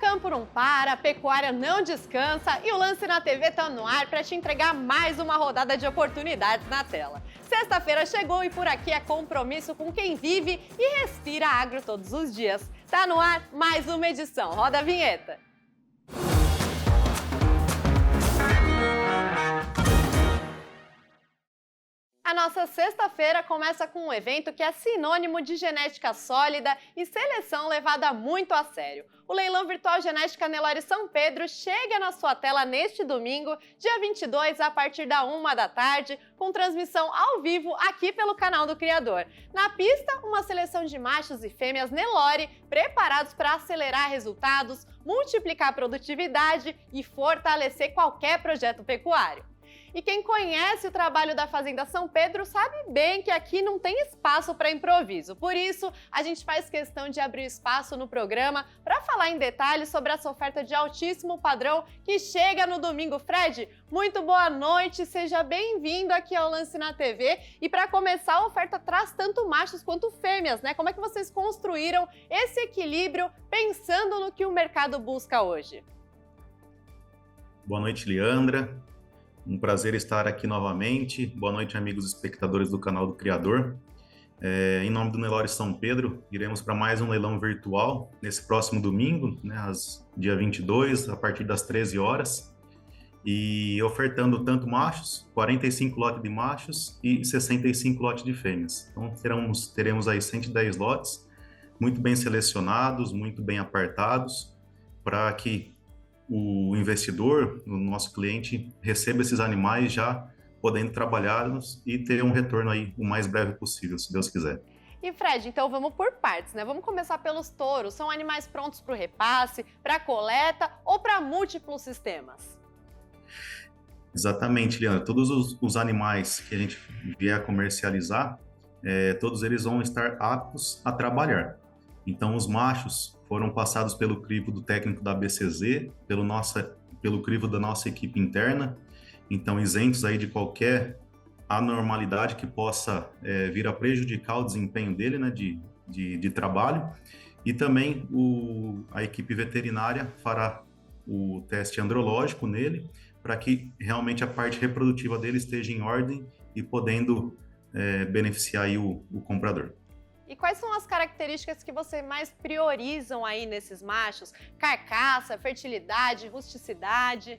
campo não para, a pecuária não descansa e o Lance na TV tá no ar para te entregar mais uma rodada de oportunidades na tela. Sexta-feira chegou e por aqui é compromisso com quem vive e respira agro todos os dias. Tá no ar mais uma edição. Roda a vinheta. A nossa sexta-feira começa com um evento que é sinônimo de genética sólida e seleção levada muito a sério. O leilão virtual Genética Nelore São Pedro chega na sua tela neste domingo, dia 22, a partir da 13h, com transmissão ao vivo aqui pelo canal do Criador. Na pista, uma seleção de machos e fêmeas Nelore preparados para acelerar resultados, multiplicar a produtividade e fortalecer qualquer projeto pecuário. E quem conhece o trabalho da Fazenda São Pedro sabe bem que aqui não tem espaço para improviso. Por isso, a gente faz questão de abrir espaço no programa para falar em detalhes sobre essa oferta de altíssimo padrão que chega no domingo. Fred, muito boa noite, seja bem-vindo aqui ao Lance na TV. E para começar, a oferta traz tanto machos quanto fêmeas, né? Como é que vocês construíram esse equilíbrio pensando no que o mercado busca hoje? Boa noite, Leandra. Um prazer estar aqui novamente. Boa noite, amigos espectadores do canal do Criador. Em nome do Nelore São Pedro, iremos para mais um leilão virtual nesse próximo domingo, né, dia 22, a partir das 13 horas. E ofertando tanto machos, 45 lotes de machos e 65 lotes de fêmeas. Então teremos aí 110 lotes, muito bem selecionados, muito bem apartados, para que o investidor, o nosso cliente, receba esses animais já podendo trabalhá-los e ter um retorno aí o mais breve possível, se Deus quiser. E Fred, então vamos por partes, né? Vamos começar pelos touros. São animais prontos para o repasse, para coleta ou para múltiplos sistemas? Exatamente, Leandro. Todos os animais que a gente vier a comercializar, todos eles vão estar aptos a trabalhar. Então, os machos foram passados pelo crivo do técnico da BCZ, pelo crivo da nossa equipe interna, então isentos aí de qualquer anormalidade que possa vir a prejudicar o desempenho dele, né, de trabalho. E também a equipe veterinária fará o teste andrológico nele, para que realmente a parte reprodutiva dele esteja em ordem e podendo beneficiar aí o comprador. E quais são as características que você mais priorizam aí nesses machos? Carcaça, fertilidade, rusticidade?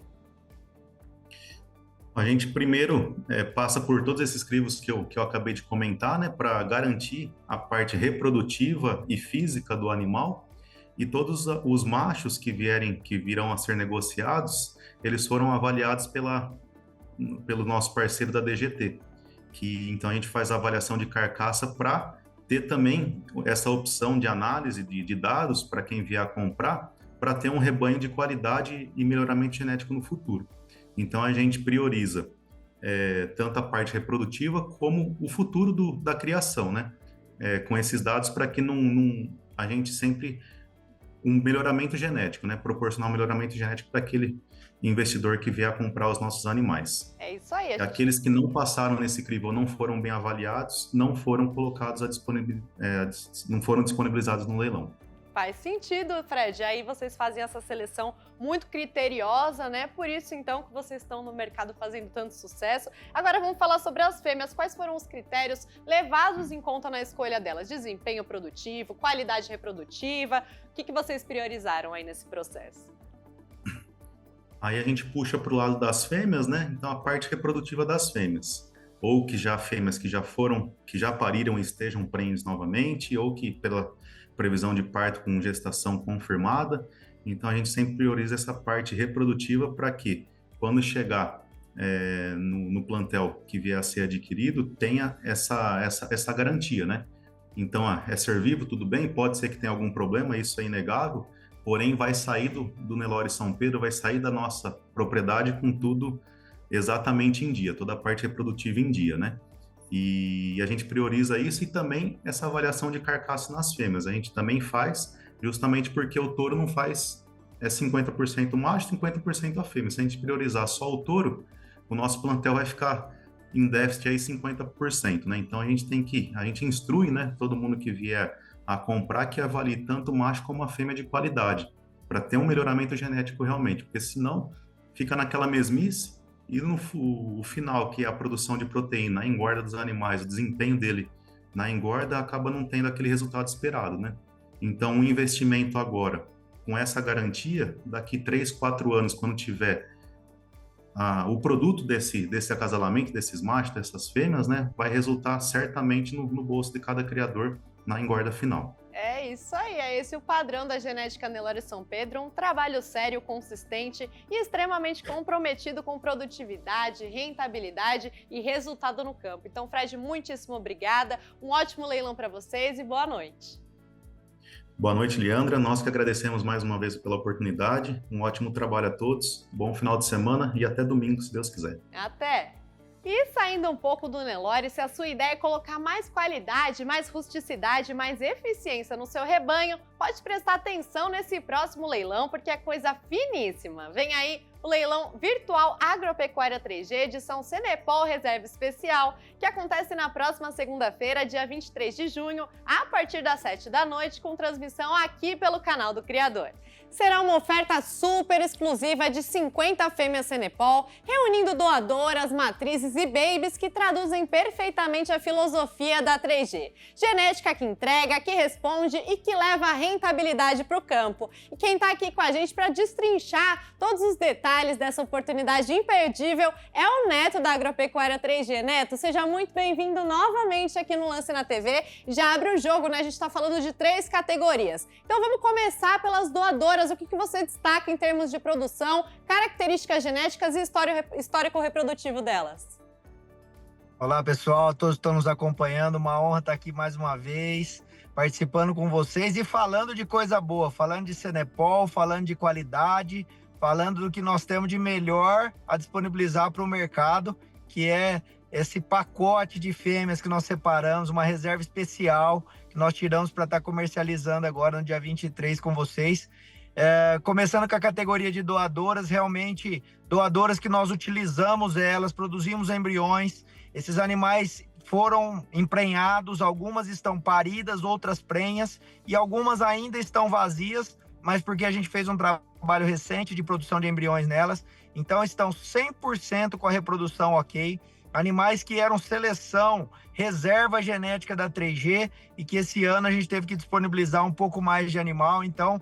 A gente primeiro passa por todos esses crivos que eu acabei de comentar, né, para garantir a parte reprodutiva e física do animal. E todos os machos que virão a ser negociados, eles foram avaliados pelo nosso parceiro da DGT, que então a gente faz a avaliação de carcaça para ter também essa opção de análise de dados para quem vier a comprar, para ter um rebanho de qualidade e melhoramento genético no futuro. Então a gente prioriza tanto a parte reprodutiva como o futuro da criação, né? Com esses dados para que a gente sempre um melhoramento genético, né? Proporcionar um melhoramento genético para aquele investidor que vier a comprar os nossos animais. É isso aí. Aqueles que não passaram nesse crivo ou não foram bem avaliados, não foram colocados não foram disponibilizados no leilão. Faz sentido, Fred. Aí vocês fazem essa seleção muito criteriosa, né? Por isso, então, que vocês estão no mercado fazendo tanto sucesso. Agora vamos falar sobre as fêmeas. Quais foram os critérios levados em conta na escolha delas? Desempenho produtivo, qualidade reprodutiva. O que vocês priorizaram aí nesse processo? Aí a gente puxa para o lado das fêmeas, né? Então, a parte reprodutiva das fêmeas. Ou fêmeas que já pariram e estejam prenhes novamente, ou que pela previsão de parto com gestação confirmada. Então, a gente sempre prioriza essa parte reprodutiva para que, quando chegar no plantel que vier a ser adquirido, tenha essa garantia, né? Então, é ser vivo, tudo bem, pode ser que tenha algum problema, isso é inegável, porém vai sair do Nelore São Pedro, vai sair da nossa propriedade com tudo exatamente em dia, toda a parte reprodutiva em dia, né? E a gente prioriza isso e também essa avaliação de carcaça nas fêmeas. A gente também faz justamente porque o touro não faz 50% macho, 50% a fêmea. Se a gente priorizar só o touro, o nosso plantel vai ficar em déficit aí 50%, né? Então a gente instrui, né, todo mundo que vier a comprar que avalie tanto o macho como a fêmea de qualidade, para ter um melhoramento genético realmente, porque senão fica naquela mesmice e o final, que é a produção de proteína, a engorda dos animais, o desempenho dele na engorda acaba não tendo aquele resultado esperado, né? Então, o investimento agora, com essa garantia, daqui 3, 4 anos, quando tiver o produto desse acasalamento, desses machos, dessas fêmeas, né, vai resultar certamente no bolso de cada criador na engorda final. É isso aí, é esse o padrão da genética Nelore São Pedro, um trabalho sério, consistente e extremamente comprometido com produtividade, rentabilidade e resultado no campo. Então, Fred, muitíssimo obrigada, um ótimo leilão para vocês e boa noite. Boa noite, Leandra. Nós que agradecemos mais uma vez pela oportunidade. Um ótimo trabalho a todos, bom final de semana e até domingo, se Deus quiser. Até! E saindo um pouco do Nelore, se a sua ideia é colocar mais qualidade, mais rusticidade, mais eficiência no seu rebanho, pode prestar atenção nesse próximo leilão, porque é coisa finíssima. Vem aí o leilão virtual Agropecuária 3G, edição Senepol Reserva Especial, que acontece na próxima segunda-feira, dia 23 de junho, a partir das 7 da noite, com transmissão aqui pelo canal do Criador. Será uma oferta super exclusiva de 50 fêmeas Senepol, reunindo doadoras, matrizes e babies que traduzem perfeitamente a filosofia da 3G. Genética que entrega, que responde e que leva a rentabilidade para o campo. E quem está aqui com a gente para destrinchar todos os detalhes dessa oportunidade imperdível é o Neto da Agropecuária 3G. Neto, seja muito bem-vindo novamente aqui no Lance na TV. Já abre o jogo, né? A gente está falando de 3 categorias. Então vamos começar pelas doadoras. O que você destaca em termos de produção, características genéticas e histórico reprodutivo delas? Olá, pessoal, todos estão nos acompanhando. Uma honra estar aqui mais uma vez, participando com vocês e falando de coisa boa, falando de Senepol, falando de qualidade, falando do que nós temos de melhor a disponibilizar para o mercado, que é esse pacote de fêmeas que nós separamos, uma reserva especial que nós tiramos para estar comercializando agora no dia 23 com vocês. Começando com a categoria de doadoras, realmente doadoras que nós utilizamos elas, produzimos embriões, esses animais foram emprenhados, algumas estão paridas, outras prenhas e algumas ainda estão vazias, mas porque a gente fez um trabalho recente de produção de embriões nelas, então estão 100% com a reprodução ok, animais que eram seleção, reserva genética da 3G e que esse ano a gente teve que disponibilizar um pouco mais de animal, então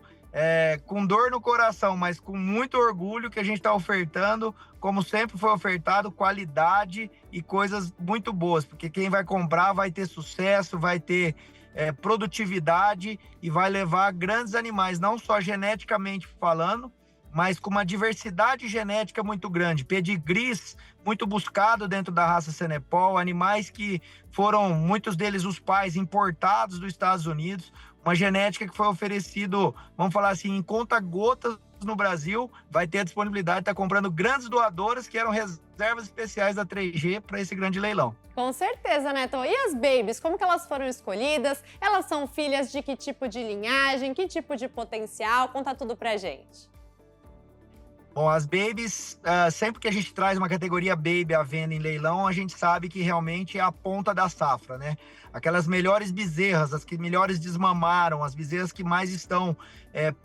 com dor no coração, mas com muito orgulho que a gente está ofertando, como sempre foi ofertado, qualidade e coisas muito boas, porque quem vai comprar vai ter sucesso, vai ter produtividade e vai levar grandes animais, não só geneticamente falando, mas com uma diversidade genética muito grande, pedigrees muito buscado dentro da raça Senepol, animais que foram, muitos deles os pais, importados dos Estados Unidos, uma genética que foi oferecido, vamos falar assim, em conta-gotas no Brasil, vai ter a disponibilidade de estar comprando grandes doadoras que eram reservas especiais da 3G para esse grande leilão. Com certeza, Neto. E as babies, como que elas foram escolhidas? Elas são filhas de que tipo de linhagem, que tipo de potencial? Conta tudo pra gente. Bom, as babies, sempre que a gente traz uma categoria baby à venda em leilão, a gente sabe que realmente é a ponta da safra, né? Aquelas melhores bezerras, as que melhores desmamaram, as bezerras que mais estão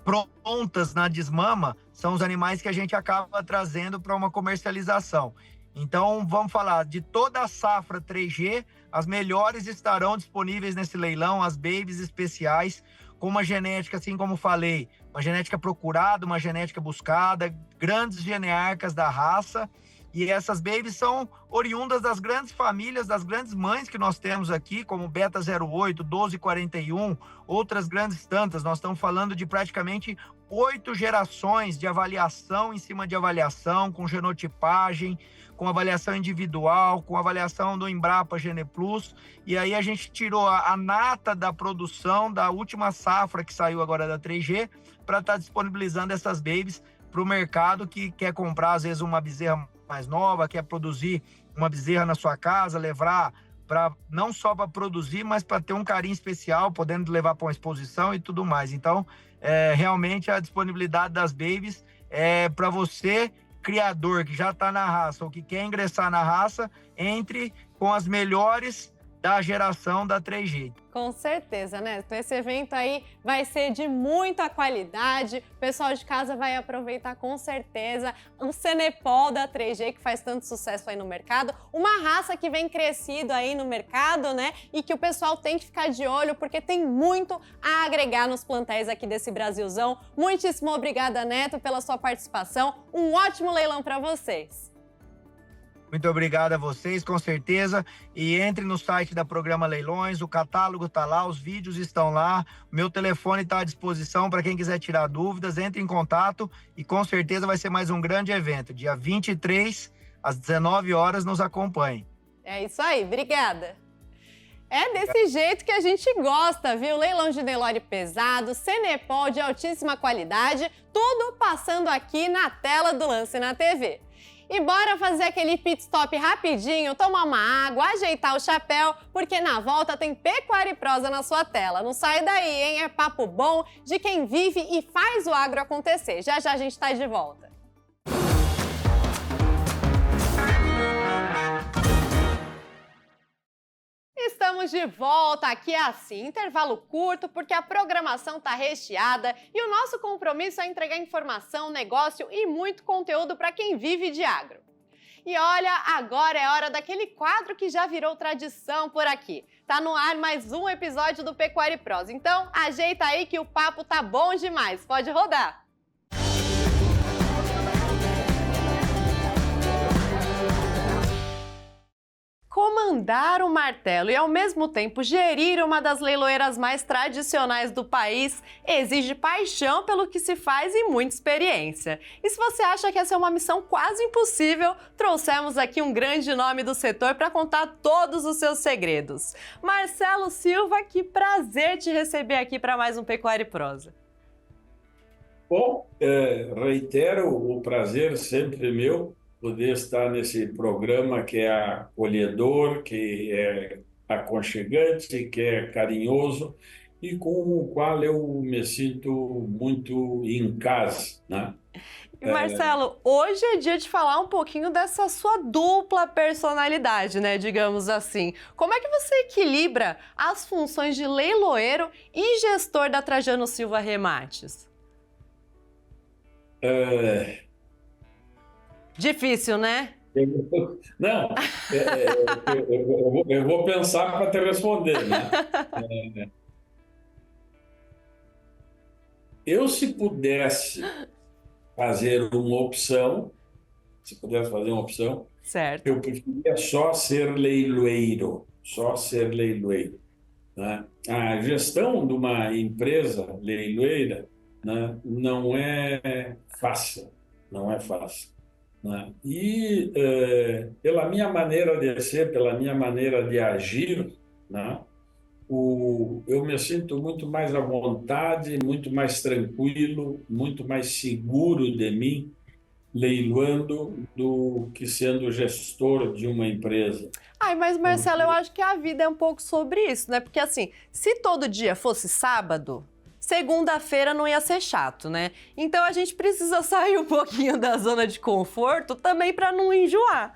prontas na desmama, são os animais que a gente acaba trazendo para uma comercialização. Então, vamos falar de toda a safra 3G, as melhores estarão disponíveis nesse leilão, as babies especiais, com uma genética, assim como falei, uma genética procurada, uma genética buscada, grandes genearcas da raça, e essas babies são oriundas das grandes famílias, das grandes mães que nós temos aqui, como Beta 08, 1241, outras grandes tantas. Nós estamos falando de praticamente 8 gerações de avaliação em cima de avaliação, com genotipagem, com avaliação individual, com avaliação do Embrapa GenePlus, e aí a gente tirou a nata da produção da última safra que saiu agora da 3G para estar disponibilizando essas babies para o mercado que quer comprar, às vezes, uma bezerra mais nova, quer produzir uma bezerra na sua casa, levar não só para produzir, mas para ter um carinho especial, podendo levar para uma exposição e tudo mais. Então, realmente a disponibilidade das babies é para você, criador que já está na raça ou que quer ingressar na raça, entre com as melhores da geração da Trejeito. Com certeza, né? Então esse evento aí vai ser de muita qualidade, o pessoal de casa vai aproveitar com certeza o Cenepol da 3G, que faz tanto sucesso aí no mercado, uma raça que vem crescido aí no mercado, né? E que o pessoal tem que ficar de olho, porque tem muito a agregar nos plantéis aqui desse Brasilzão. Muitíssimo obrigada, Neto, pela sua participação. Um ótimo leilão para vocês. Muito obrigado a vocês, com certeza. E entre no site da Programa Leilões, o catálogo está lá, os vídeos estão lá, o meu telefone está à disposição para quem quiser tirar dúvidas, entre em contato e com certeza vai ser mais um grande evento. Dia 23, às 19 horas, nos acompanhe. É isso aí, obrigada. É desse jeito que a gente gosta, viu? Leilão de Nelore pesado, Cenepol de altíssima qualidade, tudo passando aqui na tela do Lance na TV. E bora fazer aquele pit stop rapidinho, tomar uma água, ajeitar o chapéu, porque na volta tem Pecuária e Prosa na sua tela. Não sai daí, hein? É papo bom de quem vive e faz o agro acontecer. Já já a gente tá de volta. Estamos de volta aqui assim, intervalo curto, porque a programação tá recheada e o nosso compromisso é entregar informação, negócio e muito conteúdo para quem vive de agro. E olha, agora é hora daquele quadro que já virou tradição por aqui. Tá no ar mais um episódio do Pecuária e Prosa, então ajeita aí que o papo tá bom demais, pode rodar! Comandar o martelo e, ao mesmo tempo, gerir uma das leiloeiras mais tradicionais do país exige paixão pelo que se faz e muita experiência. E se você acha que essa é uma missão quase impossível, trouxemos aqui um grande nome do setor para contar todos os seus segredos. Marcelo Silva, que prazer te receber aqui para mais um Pecuária e Prosa. Bom, reitero o prazer sempre meu poder estar nesse programa que é acolhedor, que é aconchegante, que é carinhoso e com o qual eu me sinto muito em casa, né? E Marcelo, hoje é dia de falar um pouquinho dessa sua dupla personalidade, né, digamos assim. Como é que você equilibra as funções de leiloeiro e gestor da Trajano Silva Remates? Difícil, né? Não, eu vou pensar para te responder, né? Eu, se pudesse fazer uma opção, Certo. eu preferia só ser leiloeiro, né? A gestão de uma empresa leiloeira, né, não é fácil, né? E pela minha maneira de ser, pela minha maneira de agir, né, eu me sinto muito mais à vontade, muito mais tranquilo, muito mais seguro de mim, leiloando, do que sendo gestor de uma empresa. Ai, mas Marcelo, eu acho que a vida é um pouco sobre isso, né? Porque assim, se todo dia fosse sábado, segunda-feira não ia ser chato, né? Então a gente precisa sair um pouquinho da zona de conforto também para não enjoar.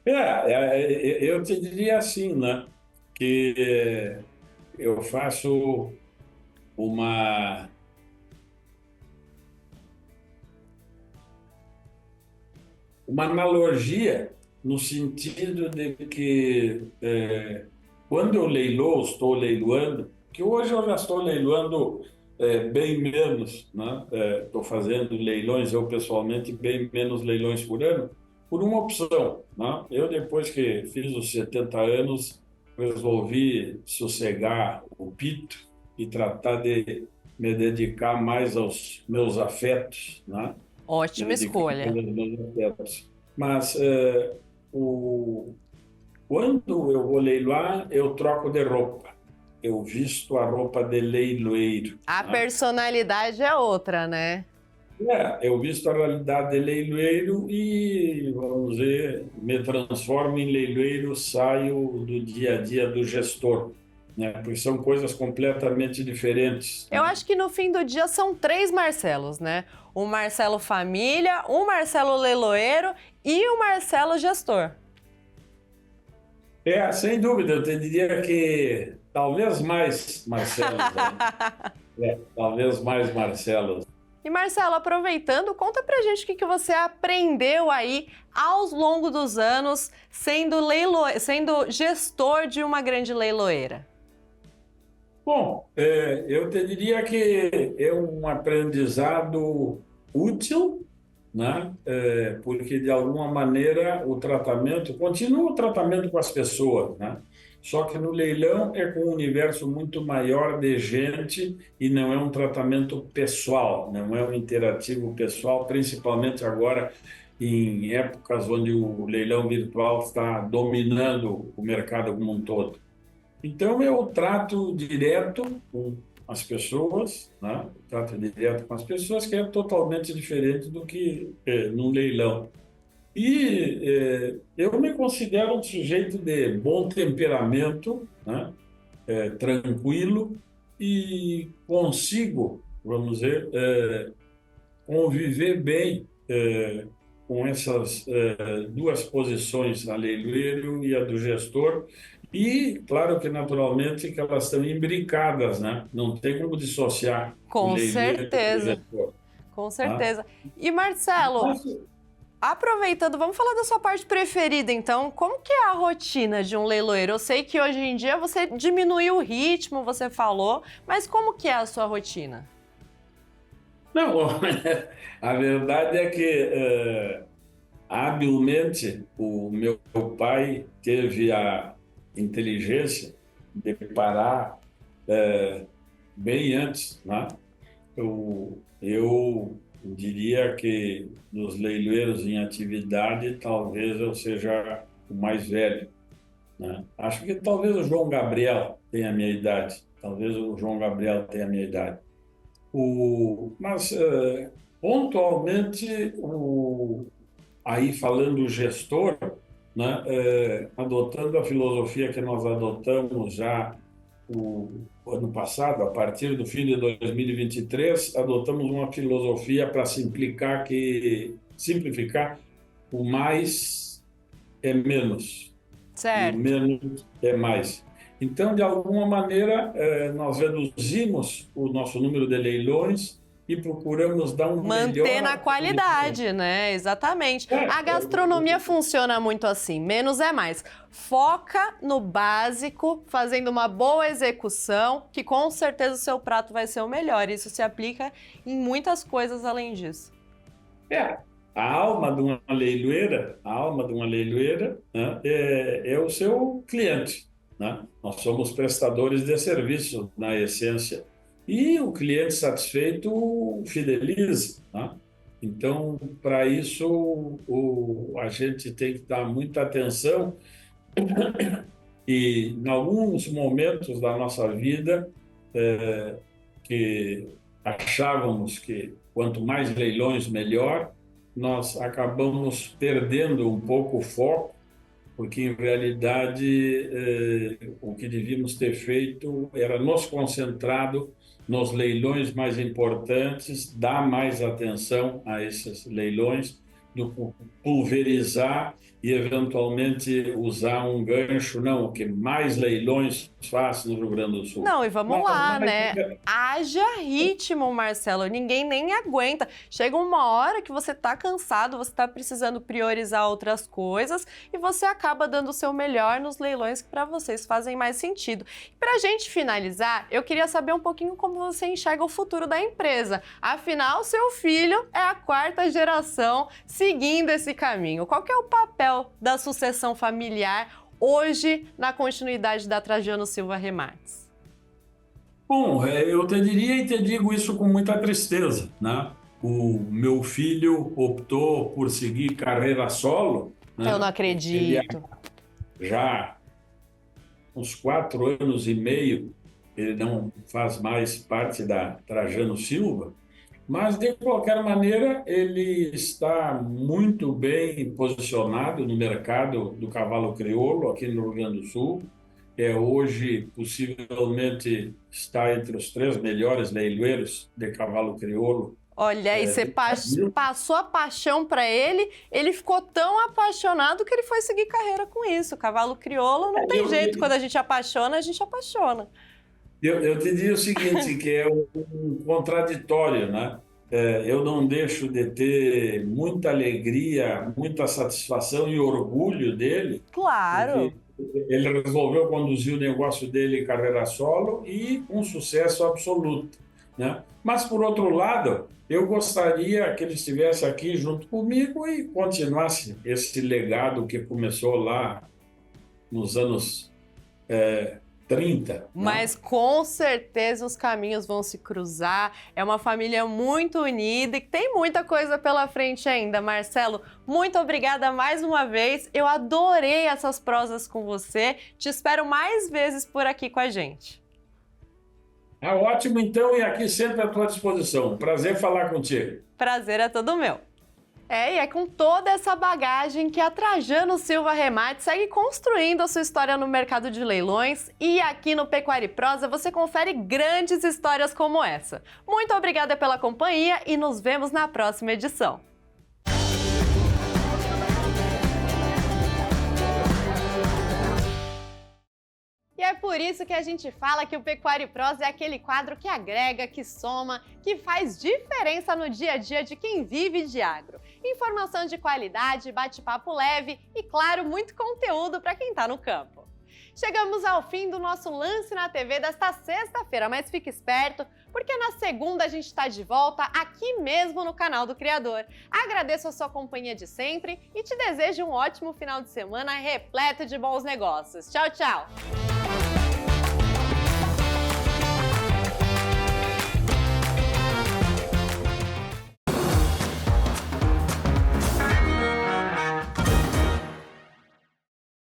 Eu te diria assim, né? Que eu faço uma analogia no sentido de que quando eu estou leiloando, que hoje eu já estou leiloando bem menos, né? Estou fazendo leilões, eu pessoalmente, bem menos leilões por ano, por uma opção, né? Eu, depois que fiz os 70 anos, resolvi sossegar o pito e tratar de me dedicar mais aos meus afetos, né? Ótima escolha. Mas quando eu vou leiloar, eu troco de roupa. Eu visto a roupa de leiloeiro. A personalidade é outra, né? Eu visto a realidade de leiloeiro e, vamos dizer, me transformo em leiloeiro, saio do dia a dia do gestor, né? Porque são coisas completamente diferentes. Eu acho que no fim do dia são 3 Marcelos, né? O Marcelo família, o Marcelo leiloeiro e o Marcelo gestor. Sem dúvida, eu te diria que talvez mais Marcelos, talvez mais Marcelos. E Marcelo, aproveitando, conta pra gente o que você aprendeu aí ao longo dos anos sendo gestor de uma grande leiloeira. Bom, eu te diria que é um aprendizado útil, né? Porque de alguma maneira continua o tratamento com as pessoas, né? Só que no leilão é com um universo muito maior de gente e não é um tratamento pessoal, não é um interativo pessoal, principalmente agora em épocas onde o leilão virtual está dominando o mercado como um todo. Então, eu trato direto com as pessoas, né? Trato direto com as pessoas, que é totalmente diferente do que num leilão. E eu me considero um sujeito de bom temperamento, né? Tranquilo, e consigo, vamos dizer, conviver bem com essas duas posições, a leiloeiro e a do gestor. E, claro que, naturalmente, que elas estão imbricadas, né? Não tem como dissociar o Com leiloeiro do certeza, gestor. com Tá? certeza. E Marcelo, aproveitando, vamos falar da sua parte preferida, então. Como que é a rotina de um leiloeiro? Eu sei que hoje em dia você diminuiu o ritmo, você falou, mas como que é a sua rotina? Não, a verdade é que, habilmente, o meu pai teve a inteligência de parar bem antes, né? Eu diria que dos leiloeiros em atividade, talvez eu seja o mais velho, né? Acho que talvez o João Gabriel tenha a minha idade. Talvez o João Gabriel tenha a minha idade. Mas, pontualmente, aí falando o gestor, né, adotando a filosofia que nós adotamos já o ano passado, a partir do fim de 2023, adotamos uma filosofia para simplificar o mais é menos e o Certo. menos é mais. Então, de alguma maneira, nós reduzimos o nosso número de leilões e procuramos dar um Manter melhor na atendimento. qualidade, né? Exatamente. A É, gastronomia funciona muito assim, menos é mais. Foca no básico, fazendo uma boa execução, que com certeza o seu prato vai ser o melhor. Isso se aplica em muitas coisas além disso. A alma de uma leiloeira, né, é o seu cliente, né? Nós somos prestadores de serviço, na essência. E o cliente satisfeito fideliza, né? Então, para isso, a gente tem que dar muita atenção e, em alguns momentos da nossa vida, que achávamos que quanto mais leilões, melhor, nós acabamos perdendo um pouco o foco, porque, em realidade, o que devíamos ter feito era nos concentrado nos leilões mais importantes, dar mais atenção a esses leilões, do que pulverizar e, eventualmente, usar um gancho, não, o que mais leilões faz no Rio Grande do Sul. Não, e vamos lá, Mas, né? Haja ritmo, Marcelo. Ninguém nem aguenta. Chega uma hora que você tá cansado, você tá precisando priorizar outras coisas e você acaba dando o seu melhor nos leilões que para vocês fazem mais sentido. E pra gente finalizar, eu queria saber um pouquinho como você enxerga o futuro da empresa. Afinal, seu filho é a 4ª geração seguindo esse caminho. Qual que é o papel da sucessão familiar hoje na continuidade da Trajano Silva Remarques? bom, eu te diria e te digo isso com muita tristeza, né? O meu filho optou por seguir carreira solo, né? Eu não Ele acredito. já uns 4 anos e meio, ele não faz mais parte da Trajano Silva, mas, de qualquer maneira, ele está muito bem posicionado no mercado do cavalo crioulo aqui no Rio Grande do Sul. Hoje, possivelmente, está entre os 3 melhores leiloeiros de cavalo crioulo Olha aí, você passou a paixão para ele, ele ficou tão apaixonado que ele foi seguir carreira com isso. O cavalo crioulo não tem jeito, quando a gente apaixona, a gente apaixona. Eu te digo o seguinte, que é um contraditório, né? Eu não deixo de ter muita alegria, muita satisfação e orgulho dele. Claro. Ele resolveu conduzir o negócio dele em carreira solo e um sucesso absoluto, né? Mas, por outro lado, eu gostaria que ele estivesse aqui junto comigo e continuasse esse legado que começou lá nos anos 30. Mas com certeza os caminhos vão se cruzar. É uma família muito unida e tem muita coisa pela frente ainda. Marcelo, muito obrigada mais uma vez. Eu adorei essas prosas com você. Te espero mais vezes por aqui com a gente. Ótimo, então, e aqui sempre à tua disposição. Prazer falar contigo. Prazer é todo meu. E é com toda essa bagagem que a Trajano Silva Remate segue construindo a sua história no mercado de leilões, e aqui no Pecuária e Prosa você confere grandes histórias como essa. Muito obrigada pela companhia e nos vemos na próxima edição. E é por isso que a gente fala que o Pecuária e Prosa é aquele quadro que agrega, que soma, que faz diferença no dia a dia de quem vive de agro. Informação de qualidade, bate-papo leve e, claro, muito conteúdo para quem está no campo. Chegamos ao fim do nosso Lance na TV desta sexta-feira, mas fique esperto, porque na segunda a gente está de volta aqui mesmo no canal do Criador. Agradeço a sua companhia de sempre e te desejo um ótimo final de semana repleto de bons negócios. Tchau, tchau!